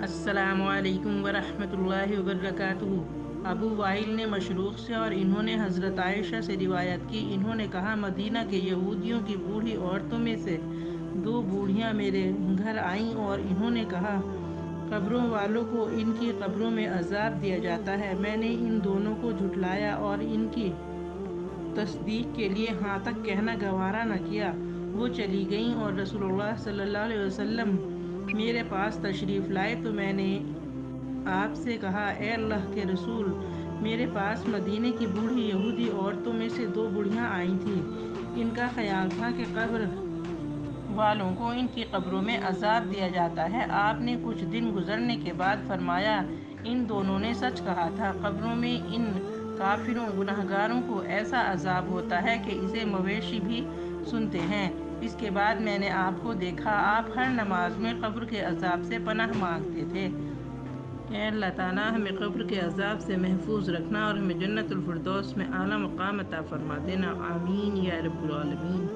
السلام علیکم ورحمۃ اللہ وبرکاتہ۔ ابو وائل نے مشروق سے اور انہوں نے حضرت عائشہ سے روایت کی، انہوں نے کہا مدینہ کے یہودیوں کی بوڑھی عورتوں میں سے 2 بوڑھیاں میرے گھر آئیں اور انہوں نے کہا قبروں والوں کو ان کی قبروں میں عذاب دیا جاتا ہے۔ میں نے ان دونوں کو جھٹلایا اور ان کی تصدیق کے لیے ہاں تک کہنا گوارا نہ کیا۔ وہ چلی گئیں اور رسول اللہ صلی اللہ علیہ وسلم میرے پاس تشریف لائے تو میں نے آپ سے کہا اے اللہ کے رسول، میرے پاس مدینے کی بوڑھی یہودی عورتوں میں سے 2 بوڑھیاں آئی تھیں، ان کا خیال تھا کہ قبر والوں کو ان کی قبروں میں عذاب دیا جاتا ہے۔ آپ نے کچھ دن گزرنے کے بعد فرمایا ان دونوں نے سچ کہا تھا، قبروں میں ان کافروں گنہگاروں کو ایسا عذاب ہوتا ہے کہ اسے مویشی بھی سنتے ہیں۔ اس کے بعد میں نے آپ کو دیکھا، آپ ہر نماز میں قبر کے عذاب سے پناہ مانگتے تھے۔ اے اللہ تعالیٰ ہمیں قبر کے عذاب سے محفوظ رکھنا اور ہمیں جنت الفردوس میں اعلیٰ مقام عطا فرما دینا، آمین یا رب العالمین۔